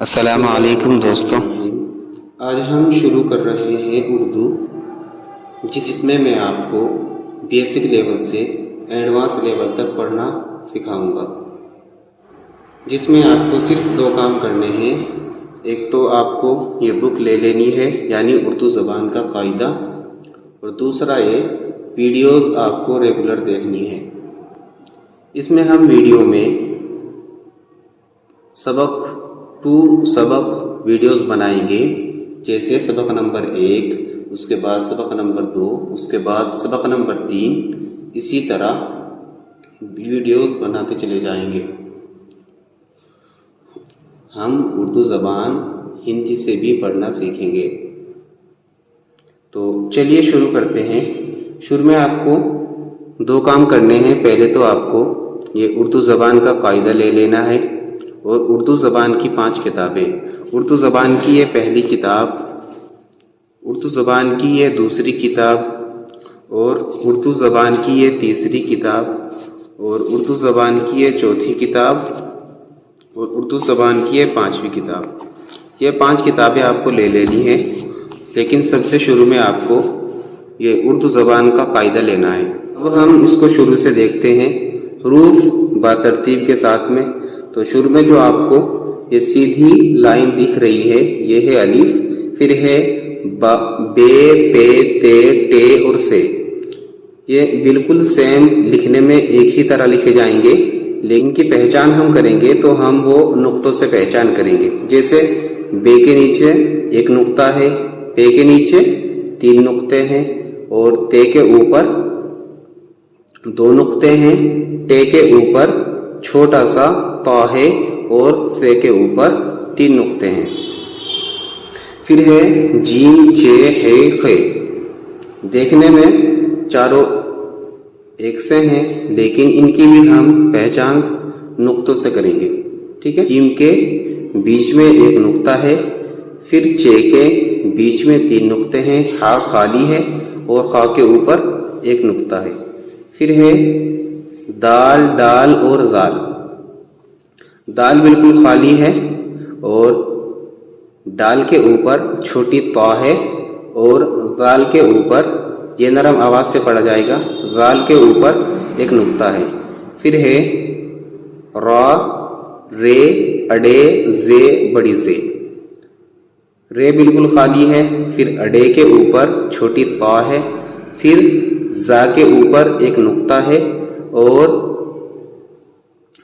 السلام علیکم دوستوں، آج ہم شروع کر رہے ہیں اردو، جس میں میں آپ کو بیسک لیول سے ایڈوانس لیول تک پڑھنا سکھاؤں گا، جس میں آپ کو صرف 2 کام کرنے ہیں۔ ایک تو آپ کو یہ بک لے لینی ہے، یعنی اردو زبان کا قاعدہ، اور دوسرا یہ ویڈیوز آپ کو ریگولر دیکھنی ہے۔ اس میں ہم ویڈیو میں سبق ویڈیوز بنائیں گے، جیسے سبق نمبر 1، اس کے بعد سبق نمبر 2، اس کے بعد سبق نمبر 3، اسی طرح ویڈیوز بناتے چلے جائیں گے۔ ہم اردو زبان ہندی سے بھی پڑھنا سیکھیں گے۔ تو چلیے شروع کرتے ہیں۔ شروع میں آپ کو 2 کام کرنے ہیں۔ پہلے تو آپ کو یہ اردو زبان کا قاعدہ لے لینا ہے، اور اردو زبان کی 5 کتابیں، اردو زبان کی یہ پہلی کتاب، اردو زبان کی یہ دوسری کتاب، اور اردو زبان کی یہ تیسری کتاب، اور اردو زبان کی یہ چوتھی کتاب، اور اردو زبان کی یہ 5ویں کتاب۔ یہ 5 کتابیں آپ کو لے لینی ہے، لیکن سب سے شروع میں آپ کو یہ اردو زبان کا قاعدہ لینا ہے۔ اب ہم اس کو شروع سے دیکھتے ہیں، حروف بترتیب کے ساتھ میں۔ تو شروع میں جو آپ کو یہ سیدھی لائن دکھ رہی ہے، یہ ہے الف، پھر ہے بے، پے، تے، ٹے اور سے۔ یہ بالکل سیم لکھنے میں ایک ہی طرح لکھے جائیں گے، لیکن کی پہچان ہم کریں گے تو ہم وہ نقطوں سے پہچان کریں گے۔ جیسے بے کے نیچے ایک نقطہ ہے، پے کے نیچے 3 نقطے ہیں، اور تے کے اوپر 2 نقطے ہیں، ٹے کے اوپر چھوٹا سا تا ہے، اور سے کے اوپر 3 نقطے ہیں۔ پھر ہے جیم، چے، ہے، خے۔ دیکھنے میں چاروں ایک سے ہیں، لیکن ان کی بھی ہم پہچان نقطوں سے کریں گے، ٹھیک ہے۔ جیم کے بیچ میں ایک نقطہ ہے، پھر چے کے بیچ میں 3 نقطے ہیں، ہا خالی ہے، اور خا کے اوپر ایک نقطہ ہے۔ پھر ہے دال، ڈال اور زال۔ دال بالکل خالی ہے، اور ڈال کے اوپر چھوٹی تا ہے، اور زال کے اوپر یہ نرم آواز سے پڑھا جائے گا، زال کے اوپر ایک نقطہ ہے۔ پھر ہے را، رے، اڑے، زے، بڑی زے۔ رے بالکل خالی ہے، پھر اڑے کے اوپر چھوٹی تا ہے، پھر زا کے اوپر ایک نقطہ ہے، اور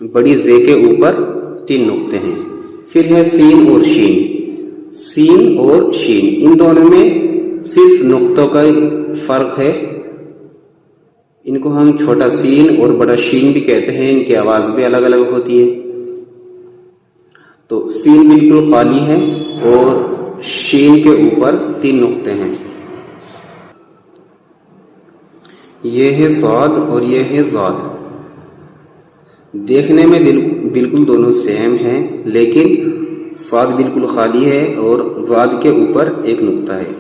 بڑی زے کے اوپر 3 نقطے ہیں۔ پھر ہے سین اور شین۔ سین اور شین، ان دونوں میں صرف نقطوں کا فرق ہے۔ ان کو ہم چھوٹا سین اور بڑا شین بھی کہتے ہیں، ان کی آواز بھی الگ الگ ہوتی ہے۔ تو سین بالکل خالی ہے، اور شین کے اوپر 3 نقطے ہیں۔ یہ ہے صاد اور یہ ہے ضاد۔ دیکھنے میں بالکل دونوں سیم ہیں، لیکن صاد بالکل خالی ہے، اور ضاد کے اوپر ایک نقطہ ہے۔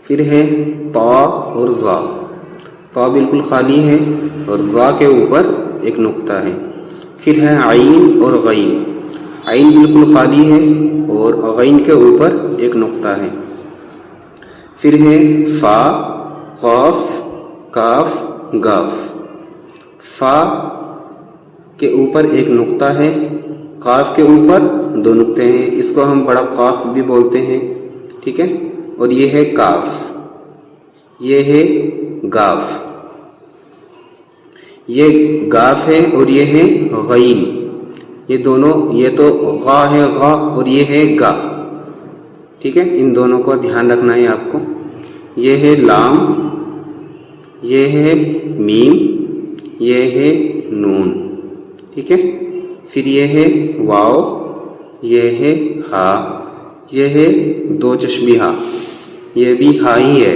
پھر ہے طا اور ظا۔ طا بالکل خالی ہے، اور ظا کے اوپر ایک نقطہ ہے۔ پھر ہے عین اور غین۔ عین بالکل خالی ہے، اور غین کے اوپر ایک نقطہ ہے۔ پھر ہے فا، قاف، کاف، گاف۔ فا کے اوپر ایک نقطہ ہے، قاف کے اوپر 2 نقطے ہیں، اس کو ہم بڑا قاف بھی بولتے ہیں، ٹھیک ہے۔ اور یہ ہے کاف، یہ ہے گاف۔ یہ گاف ہے، اور یہ ہے غین۔ یہ دونوں، یہ تو غا ہے غا، اور یہ ہے گا، ٹھیک ہے۔ ان دونوں کو دھیان رکھنا ہے آپ کو۔ یہ ہے لام، یہ ہے میم، یہ ہے نون، ٹھیک ہے۔ پھر یہ ہے واو، یہ ہے ہا، یہ ہے 2 چشمی ہا، یہ بھی ہا ہی ہے،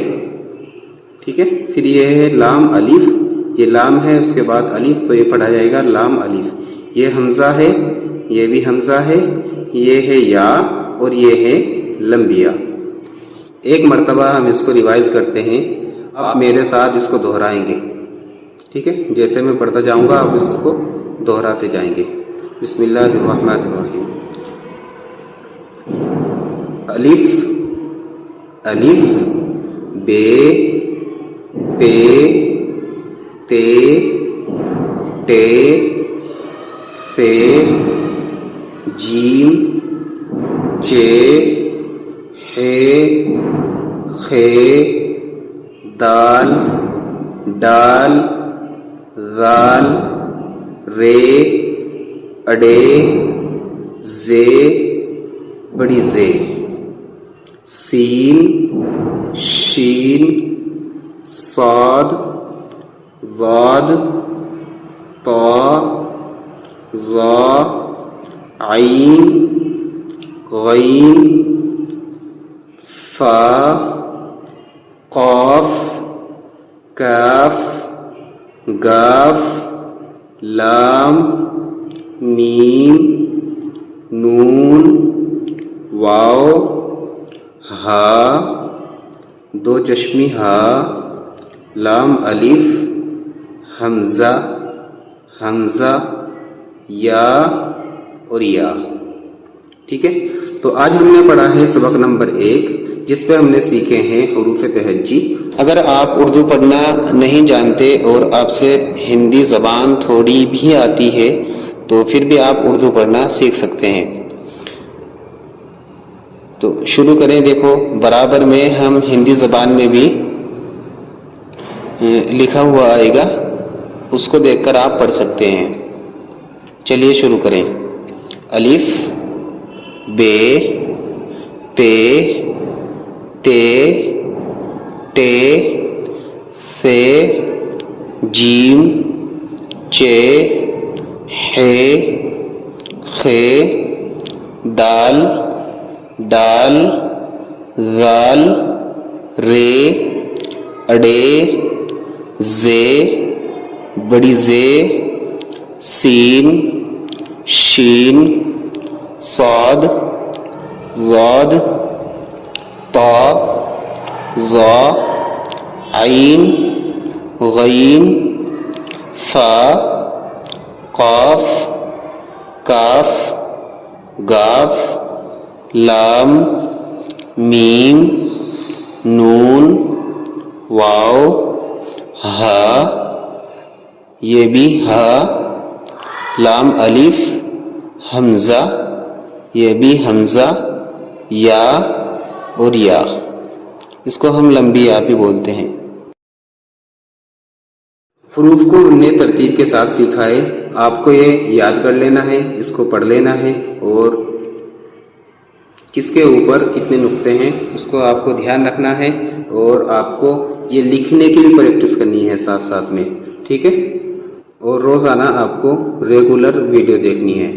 ٹھیک ہے۔ پھر یہ ہے لام الف، یہ لام ہے، اس کے بعد الف، تو یہ پڑھا جائے گا لام الف۔ یہ حمزہ ہے، یہ بھی حمزہ ہے، یہ ہے یا، اور یہ ہے لمبی یا۔ ایک مرتبہ ہم اس کو ریوائز کرتے ہیں، آپ میرے ساتھ اس کو دہرائیں گے، ٹھیک ہے۔ جیسے میں پڑھتا جاؤں گا آپ اس کو دہراتے جائیں گے۔ بسم اللہ الرحمن الرحیم۔ الف الف بے پے تے ٹے ثے جیم چے ہے خے دال ڈال ذال رے اڑے زے بڑی زے سین شین صاد ضاد طا ظا عین غین فا قاف کاف گاف لام میم نون واو ہا دو چشمی ہا لام الف حمزہ حمزہ یا اور یا. ٹھیک ہے، تو آج ہم نے پڑھا ہے سبق نمبر 1 جس پہ ہم نے سیکھے ہیں حروف تہجی. اگر آپ اردو پڑھنا نہیں جانتے اور آپ سے ہندی زبان تھوڑی بھی آتی ہے تو پھر بھی آپ اردو پڑھنا سیکھ سکتے ہیں. تو شروع کریں. دیکھو برابر میں ہم ہندی زبان میں بھی لکھا ہوا آئے گا، اس کو دیکھ کر آپ پڑھ سکتے ہیں. چلیے شروع کریں. الف بے پے تے ٹے ثے جیم چے ہے خے دال ڈال ذال رے اڑے زے بڑی زے سین شین صاد ضاد طا ظا عین غین فا قاف کاف گاف لام میم نون واو ہا یہ بھی ہا لام الف حمزہ یہ بھی حمزہ یا اور یا، اس کو ہم لمبی یا بھی بولتے ہیں. حروف کو ہم نے ترتیب کے ساتھ سیکھا ہے. آپ کو یہ یاد کر لینا ہے، اس کو پڑھ لینا ہے اور کس کے اوپر کتنے نقطے ہیں اس کو آپ کو دھیان رکھنا ہے اور آپ کو یہ لکھنے کی بھی پریکٹس کرنی ہے ساتھ ساتھ میں. ٹھیک ہے، اور روزانہ آپ کو ریگولر ویڈیو دیکھنی ہے.